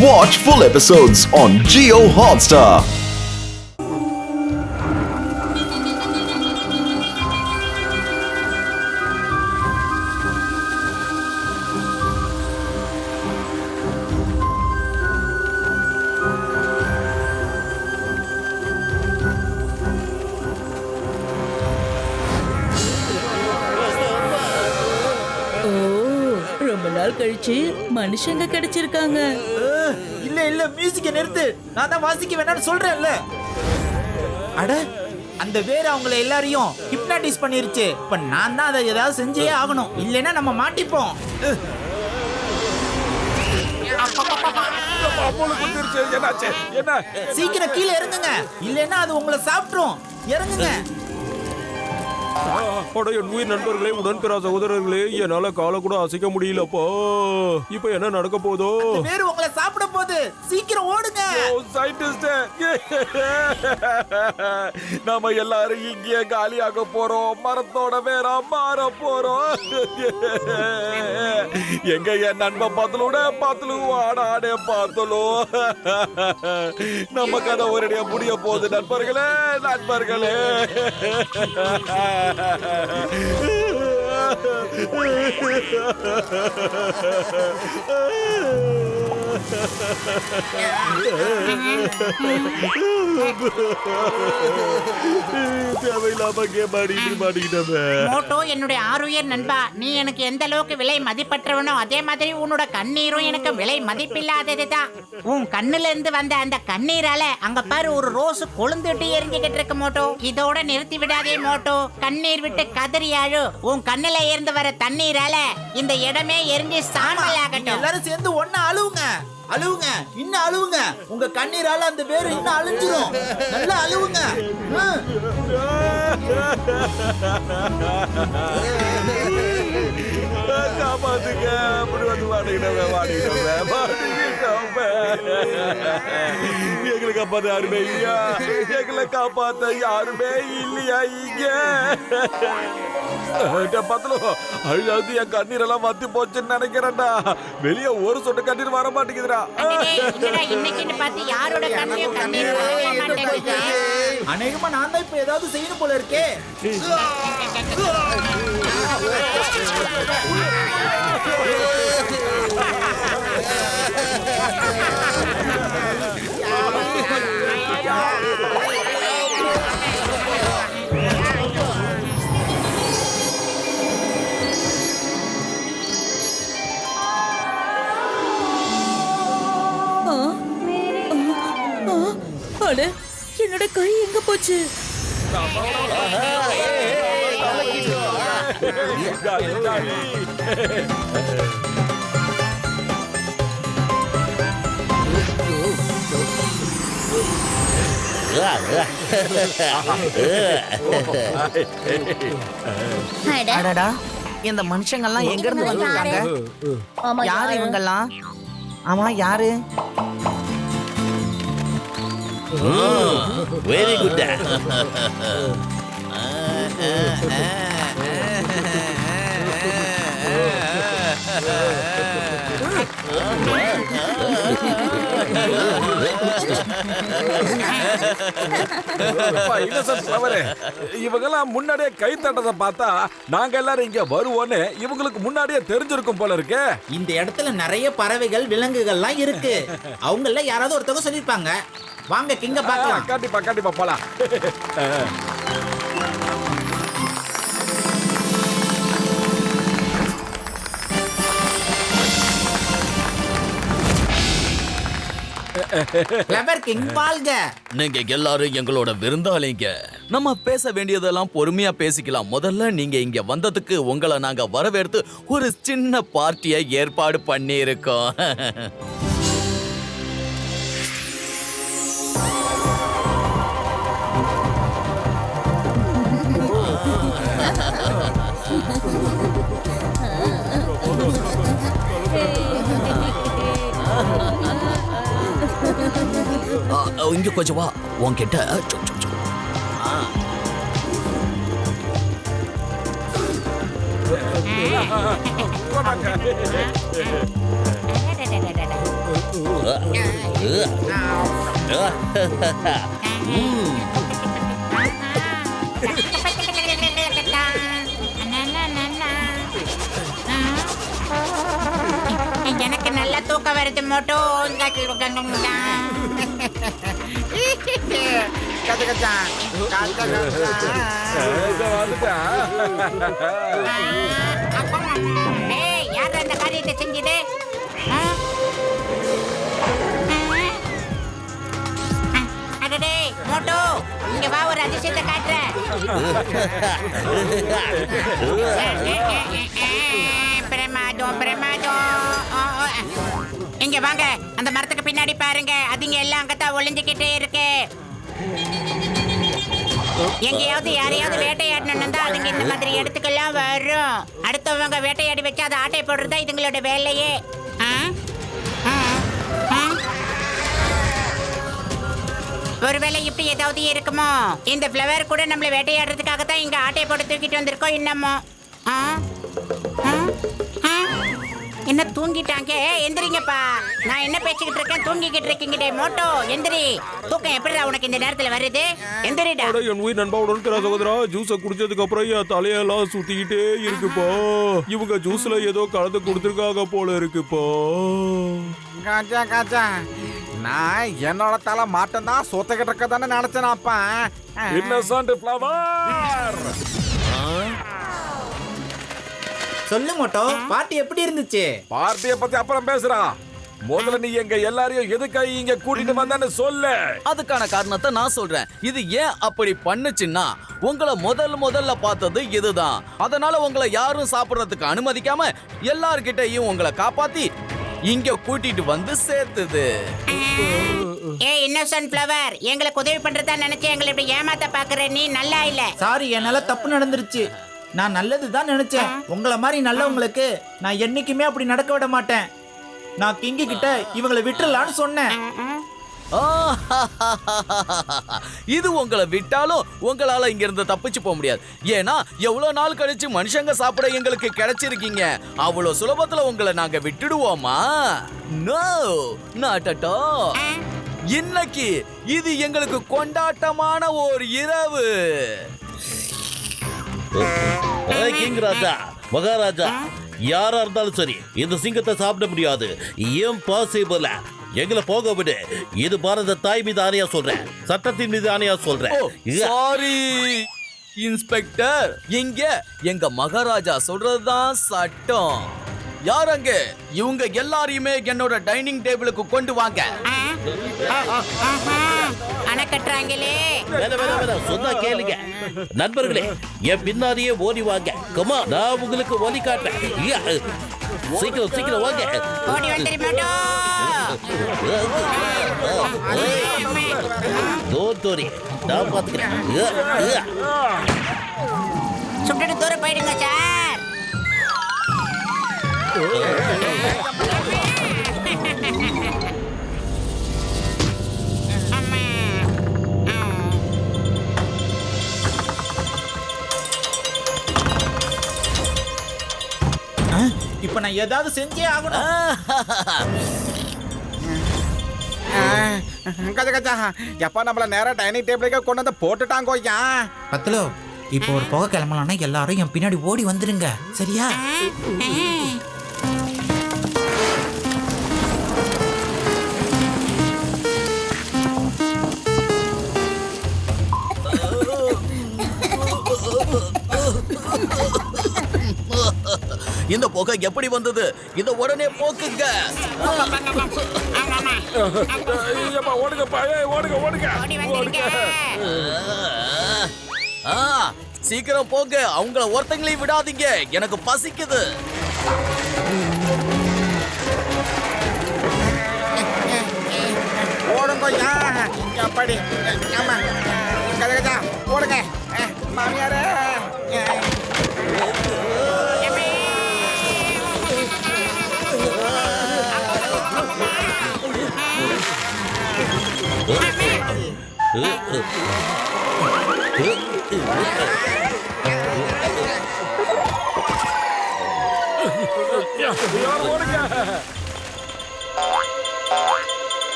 Watch full episodes on Jio Hotstar. ரொம்ப நாள் கழிச்சு மனுஷங்க கிடைச்சிருக்காங்க. இல்ல மியூசிக்க நிறுத்து. நான் தான் வாசிக்க வேணாம்னு சொல்றேன்ல. அட அந்த வேற அவங்கள எல்லாரையும் ஹிப்னாட்டிஸ் பண்ணிருச்சு. இப்ப நான் தான் அதை ஏதாவது செஞ்சே ஆகணும், இல்லைன்னா நம்ம மாட்டிப்போம். சீக்கிரம் கீழே இறங்குங்க, இல்லைன்னா அது உங்களை சாப்பிட்டுரும். இறங்குங்க. என் உயிர் நண்பர்களே, உடன்பிறா சகோதரர்களே, என்னால காலை கூட அசைக்க முடியலப்பா. இப்ப என்ன நடக்க போதோ? வேறு உங்களை சாப்பிட போகுது. சீக்கிரம் ஓடுங்க. நாம எல்லாரும் இங்கே காலியாக போறோம். மரத்தோட வேற மாற போறோம். எங்க என் நண்பன் பாத்தலும் ஆடாடே பாத்தலும். நம்ம கதை ஒரேடியா முடிய போகுது நண்பர்களே. மோட்டோ, என்னுடைய ஆருயிர் நண்பா, நீ எனக்கு எந்த அளவுக்கு விலை மதிப்பற்றவனோ அதே மாதிரி உன்னோட கண்ணீரும் எனக்கு விலை மதிப்பில்லாததுதான். உன் கண்ணுல இருந்து வந்த அந்த கண்ணீரால அங்க பாரு ஒரு ரோஸ் கொழுந்துட்டு எரிஞ்சுக்கிட்டு இருக்கு மோட்டோ. இதோட நிறுத்தி விடாதே மோட்டோ. கண்ணீர் விட்டு கதறியாழு. உன் கண்ணுல இருந்து வர தண்ணீரால இந்த இடமே எரிஞ்சு சாம்பல் ஆகட்டும். எல்லாரும் சேர்ந்து ஒண்ணா அழுவுங்க. இன்னும் அழுவுங்க. உங்க கண்ணீரால அந்த வேறு இன்னும் அழிஞ்சிரும். நல்லா அழுவுங்க. காப்பாத்துங்க. அப்படி வந்து எங்களை காப்பாத்த யாருமே இல்லையா? எங்களை காப்பாத்த யாருமே இல்லையா இங்க? அழுது என் கண்ணீரெல்லாம் வத்தி போச்சுன்னு நினைக்கிறேன்டா. வெளியே ஒரு சொட்டு கண்ணீர் வர மாட்டேங்குதுடா. அநேகமா நான் தான் இப்ப ஏதாவது செய்யணும் போல இருக்கே. என்னோட கை எங்க போச்சு? இந்த மனுஷங்கள்லாம் எங்க இருந்து வந்திருக்காங்க? யாரு இவங்கெல்லாம்? ஆமா, யாரு? Very good. இவங்கெல்லாம் முன்னாடியே கை தட்டதை பார்த்தா நாங்க எல்லாரும் இங்க வருவோன்னு இவங்களுக்கு முன்னாடியே தெரிஞ்சிருக்கும் போல இருக்கு. இந்த இடத்துல நிறைய பறவைகள் விலங்குகள்லாம் இருக்கு. அவங்கள யாராவது ஒருத்தவங்க சொல்லிருப்பாங்க. வாங்க கிங்க பார்க்கலாம். கண்டிப்பா போலாம். கிளவர் கிங் வாழ்க. நீங்க எல்லாரும் எங்களோட விருந்தாளிங்க. நம்ம பேச வேண்டியதெல்லாம் பொறுமையா பேசிக்கலாம். முதல்ல நீங்க இங்க வந்ததுக்கு உங்களை நாங்க வரவேற்று ஒரு சின்ன பார்ட்டியை ஏற்பாடு பண்ணி இருக்கோம். இங்க கொஞ்சம் வா. உன்கிட்ட எனக்கு நல்ல தூக்கம் வருது மோட்டோ. யார் அந்த காரியத்தை செஞ்சது? அடடே மோட்டோ, இங்க வா, ஒரு அதிசயத்தை காட்டுறேன். பிரமாதம் பிரமாதம். இங்க வாங்க, அந்த மரத்துக்கு பின்னாடி பாருங்க. அதுங்க எல்லாம் அங்கத்தான் ஒளிஞ்சுக்கிட்டே இருக்கு. எங்கேயாவது யாரையாவது வேட்டையாடணும் தான் அதுங்க இந்த மாதிரி இடத்துக்கெல்லாம் வரும். அடுத்தவங்க வேட்டையாடி வச்சு அதை ஆட்டை போடுறதா இதுங்களோட வேலையே. ஒருவேளை இப்படி ஏதாவது இருக்குமோ? இந்த ஃப்ளவர் கூட நம்மள வேட்டையாடுறதுக்காக தான் இங்க ஆட்டை போட்டு தூக்கிட்டு வந்திருக்கோம். இன்னமோ என்ன தூங்கிட்டாங்க? எந்திரிங்கப்பா, நான் என்ன பேசிக்கிட்டு இருக்கேன், தூங்கிக்கிட்டு இருக்கீங்க. மோட்டோ எந்திரி. தூக்கம் எப்படிடா உனக்கு இந்த நேரத்துல வருது? எந்திரிடா. என் உயிர் நண்பா உடன்கிற சகோதரா, ஜூஸை குடிச்சதுக்கு அப்புறம் என் தலையெல்லாம் சுத்திக்கிட்டே இருக்குப்பா. இவங்க ஜூஸ்ல ஏதோ கலந்து கொடுத்துருக்காங்க போல இருக்குப்பா. காஜா காஜா, நான் என்னோட தலை மாட்டம் தான் சொத்தக்கிட்டு இருக்கதானே நினைச்சேனாப்பா. Innocent flower. சொல்லு மோட்டோ, பார்ட்டி எப்படி இருந்துச்சு? பார்ட்டியை பத்தி அப்புறம் பேசுறா. முதல்ல நீ எங்க எல்லாரையும் எதுக்காக இங்க கூட்டிட்டு வந்தேன்னு சொல்லு. அதுக்கான காரணத்தை நான் சொல்றேன். இது ஏன் அப்படி பண்ணுச்சுன்னா, உங்களை முதல்ல பார்த்தது இதுதான். அதனால உங்களை யாரும் சாப்பிடுறதுக்கு அனுமதிக்காம எல்லார்கிட்டையும் உங்களை காப்பாத்தி இங்க கூட்டிட்டு வந்து சேர்த்துது. ஏய் இன்னசென்ட் ஃப்ளவர், எங்களுக்கு உதவி பண்றதா நினைச்சு எங்களை இப்படி ஏமாத்த பாக்குற நீ நல்லா இல்ல. சாரி, என்னால தப்பு நடந்துருச்சு. நான் நல்லது தான் நினைச்சேன். உங்களை மாதிரி நல்லவங்களுக்கு நான் என்னைக்குமே அப்படி நடக்க விட மாட்டேன். நான் கிங்கி கிட்ட இவங்களை விட்டுறலான்னு சொன்னேன். இது உங்களை விட்டாலும் உங்களால இங்க இருந்து தப்பிச்சு போக முடியாது. ஏன்னா எவ்வளவு நாள் கழிச்சு மனுஷங்க சாப்பிட எங்களுக்கு கிடைச்சிருக்கீங்க. அவ்வளவு சுலபத்துல உங்களை நாங்க விட்டுடுவோமா? No, not at all. இன்னைக்கு இது எங்களுக்கு கொண்டாட்டமான ஒரு இரவு. கிங் ராஜா, மகாராஜா, யாரா இருந்தாலும் சரி இந்த சிங்கத்தை சாப்பிட முடியாது. இம்பாசிபிள். எங்களை போக விடு. இது பாரத தாய் மீது ஆணையா சொல்றேன், சட்டத்தின் மீது ஆணையா சொல்றேன். சாரி இன்ஸ்பெக்டர், இங்க எங்க மகாராஜா சொல்றதுதான் சட்டம். யார் அங்க? இவங்க எல்லாரையுமே என்னோட டைனிங் டேபிளுக்கு கொண்டு வாங்க. அணக்கட்டுறாங்களே. சொன்னா கேளுங்க நண்பர்களே, என் பின்னாடியே ஓடி வாங்க. கமா, நான் உங்களுக்கு ஒலி காட்டுறேன். சீக்கிரம் சீக்கிரம் வாங்க. ஓடி வந்துரு மோட்டோ. தோரி நான் பாத்துக்கிறேன். சுட்டுட்டு தூரம் போயிடுங்க சார். இப்ப நான் ஏதாவது செஞ்சே ஆகணும். கஜா கஜா, எப்ப நம்மள நேரா டைனிங் டேபிளுக்கு கொண்டு வந்து போட்டுட்டாங்கோய்யா. பத்தலோ, இப்போ ஒரு புகை கிளம்பலாம்னா எல்லாரும் என் பின்னாடி ஓடி வந்துருங்க, சரியா? இந்த புகை எப்படி வந்தது? இத உடனே போக்குங்க. ஓடுங்கப்பா, ஓடுங்க ஓடுங்க. சீக்கிரம் போங்க. அவங்கள ஒருத்தங்களையும் விடாதீங்க. எனக்கு பசிக்குது. ஓடுங்கய்யா. எப்படி? ஆமா, கஜா கஜா ஓடுங்க. மாமியாரே, ஓடுங்க.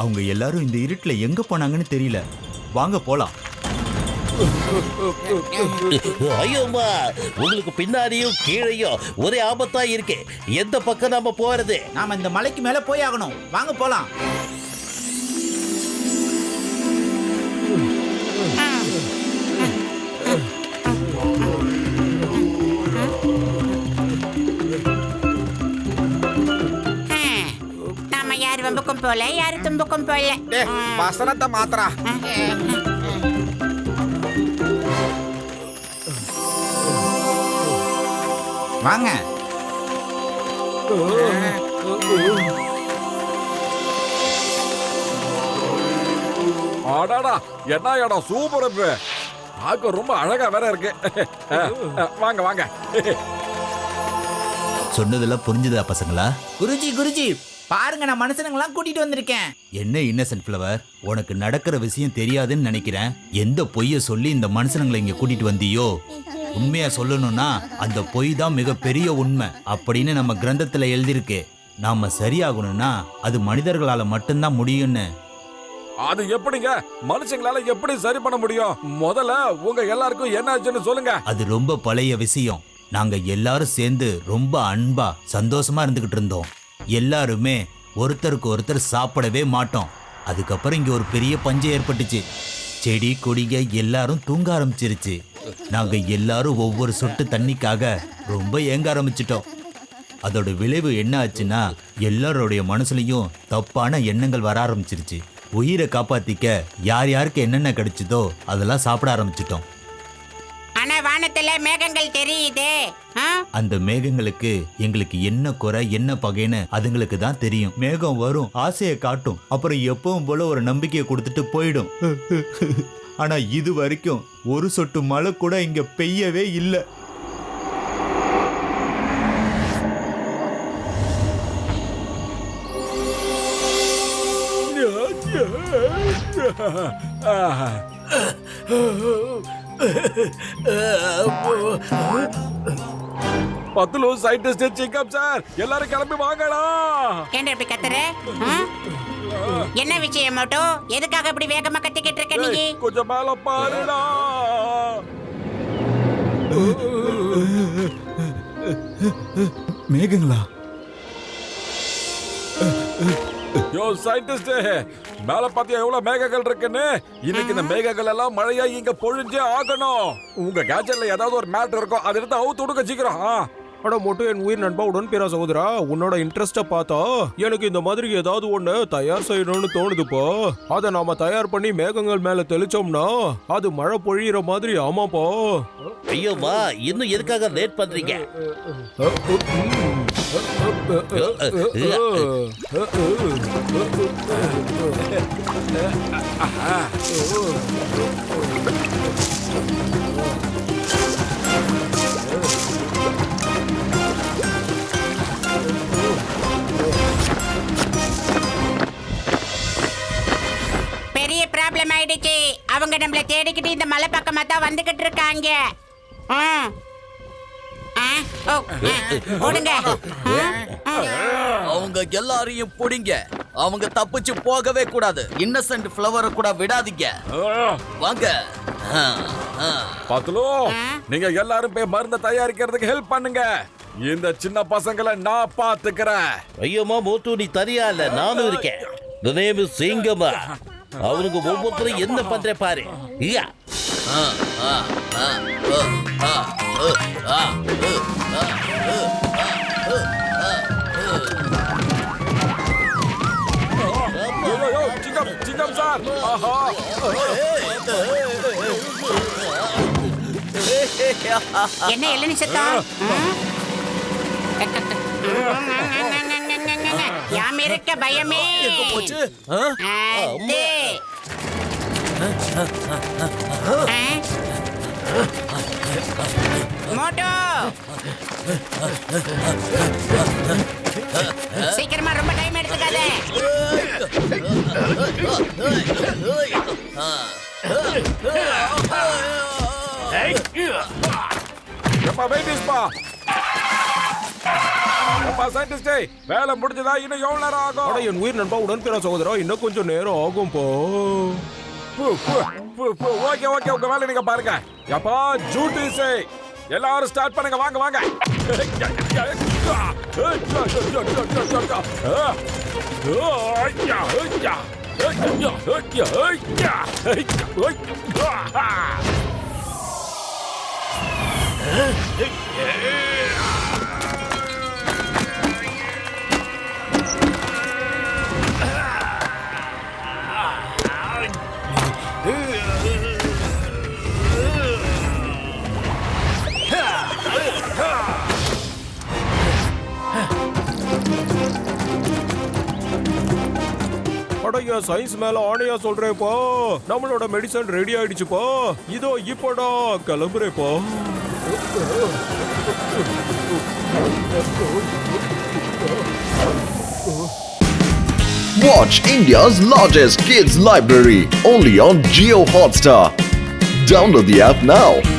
அவங்க எல்லாரும் இந்த இருட்டுல எங்க போனாங்கன்னு தெரியல. வாங்க போலாம். ஐயோம்மா, உங்களுக்கு பின்னாடியும் கீழையும் ஒரே ஆபத்தா இருக்கு. எந்த பக்கம் நாம போறது? நாம இந்த மலைக்கு மேல போய் ஆகணும். வாங்க போலாம். நாம யார் வம்புக்கும் போல யாரு தும்புக்கும் போல. வசனத்தை மாத்திரா. வாங்க. ஆடாடா, என்ன இடம் சூப்பர். பார்க்க ரொம்ப அழகா வேற இருக்கு. வாங்க வாங்க. சொன்னதெல்லாம் புரிஞ்சுதா பசங்களா? குருஜி குருஜி பாருங்க, நான் மனுஷனுங்கெல்லாம் கூட்டிட்டு வந்திருக்கேன். என்ன இன்னசென்ட் ஃப்ளவர், உனக்கு நடக்கிற விஷயம் தெரியாதுன்னு நினைக்கிறேன். எந்த பொய்ய சொல்லி இந்த மனுஷனுங்களை இங்க கூட்டிட்டு வந்தியோ? உண்மையா சொல்லணும்னா அந்த பொய் தான் மிகப்பெரிய உண்மை அப்படின்னு நம்ம கிரந்தத்துல எழுதியிருக்கு. நாம சரியாகணும்னா அது மனிதர்களால மட்டும்தான் முடியும்னு. அது எப்படிங்க மனுஷங்களால எப்படி சரி பண்ண முடியும்? முதல்ல உங்க எல்லாருக்கும் என்ன ஆச்சுன்னு சொல்லுங்க. அது ரொம்ப பழைய விஷயம். நாங்க எல்லாரும் சேர்ந்து ரொம்ப அன்பா சந்தோஷமா இருந்துகிட்டு இருந்தோம். எல்லாருமே ஒருத்தருக்கு ஒருத்தர் சாப்பிடவே மாட்டோம். அதுக்கப்புறம் இங்க ஒரு பெரிய பஞ்சம் ஏற்பட்டுச்சு. செடி கொடிங்க எல்லாரும் தூங்க ஆரம்பிச்சிருச்சு. நாங்க எல்லாரும் ஒவ்வொரு சொட்டு தண்ணிக்காக ரொம்ப ஏங்க ஆரம்பிச்சிட்டோம். அதோட விளைவு என்ன ஆச்சுன்னா எல்லாருடைய மனசுலயும் தப்பான எண்ணங்கள் வர ஆரம்பிச்சிருச்சு. உயிரை காப்பாத்திக்க யார் யாருக்கு என்னென்ன கிடைச்சதோ அதெல்லாம் சாப்பிட ஆரம்பிச்சிட்டோம். ஆனா வானத்துல மேகங்கள் தெரியுதே. அந்த மேகங்களுக்கு எங்களுக்கு என்ன குறை என்ன பகைன்னு அதுங்களுக்கு தான் தெரியும். மேகம் வரும், ஆசையை காட்டும், அப்புறம் எப்பவும் போல ஒரு நம்பிக்கையை கொடுத்துட்டு போயிடும். ஆனா இது வரைக்கும் ஒரு சொட்டு மழை கூட இங்க பெய்யவே இல்லை. பத்துலு சயின்டிஸ்ட் செக்அப் சார், எல்லாரும் கிளம்பி வாங்கடா. ஏன்டா இப்படி கத்துற? என்ன விஷயம் மோட்டோ? எதுக்காக இப்படி வேகமா கத்திக்கிட்டு இருக்க நீ? கொஞ்சம் மேல பாருடா. மேகங்களா? யோ சயின்டிஸ்ட், மேல பாத்தியா எவ்வளவு மேகங்கள் இருக்குன்னு? இன்னைக்கு இந்த மேகங்கள் எல்லாம் மழையா இங்க பொழிஞ்சே ஆகணும். உங்க கேஜெட்ல ஏதாவது ஒரு மேட் இருக்கும், அதை எடுத்து அவுத்து விடுங்க சீக்கிரம். அட மொட்டு என் உயிர் நண்பா உடன் பேரா சகோதரா, உன்னோட இன்ட்ரெஸ்ட பார்த்தா எனக்கு இந்த மாதிரி ஏதாவது ஒண்ணு தயார் செய்யணும்னு தோணுதுப்பா. அதை நாம தயார் பண்ணி மேகங்கள் மேல தெளிச்சோம்னா அது மழை பொழியிற மாதிரி. ஆமாப்பா. ஐயோம்மா, இன்னும் எதுக்காக லேட் பண்றீங்க? பெரிய ப்ராப்ளம் ஆயிடுச்சு. அவங்க நம்மள தேடிக்கிட்டு இந்த மலை பக்கமா தான் வந்துகிட்டு இருக்காங்க. ஓடுங்க. அவங்க எல்லாரையும் புடிங்க. அவங்க தப்பிச்சு போகவே கூடாது. இன்னசென்ட் ஃப்ளவரை கூட விடாதீங்க. வாங்க. பத்துலு, நீங்க எல்லாரும் போய் மருந்த தயாரிக்கிறதுக்கு ஹெல்ப் பண்ணுங்க. இந்த சின்ன பசங்களை நான் பாத்துக்கிறேன். ஐயோம்மா மோட்டு, நீ தனியா இல்ல, நானும் இருக்கேன். The name is Singamma. அவனுக்கு ஒவ்வொருத்தரும் என்ன பண்ற பாரு. சிங்கம் சார். என்ன இளநீ சத்தம்? யாம் இருக்க பயமே. போச்சு. மோட்டோ சீக்கிரமா, ரொம்ப டைம் எடுத்துக்காத. ஏப்பா சயின்டிஸ்ட் வேலை முடிஞ்சதா இன்னும் எவ்வளவு நேரம் ஆகும்? அட என் உயிர் நண்பா உடன்பிறா சகோதரா இன்னும் கொஞ்சம் நேரம் ஆகும் போ. ஓகே ஓகே உங்க வேலை நீங்க பாருங்க. ஏப்பா ஜூட்டிஸ் எல்லாரும் ஸ்டார்ட் பண்ணுங்க வாங்க வாங்க. அடைய சயின்ஸ் மேல ஆணையா சொல்றேப்பா, நம்மளோட மெடிசன் ரெடி ஆயிடுச்சுப்பா. இதோ இப்படா கிளம்புறேப்பா. Watch India's largest kids library only on Jio Hotstar. Download the app now.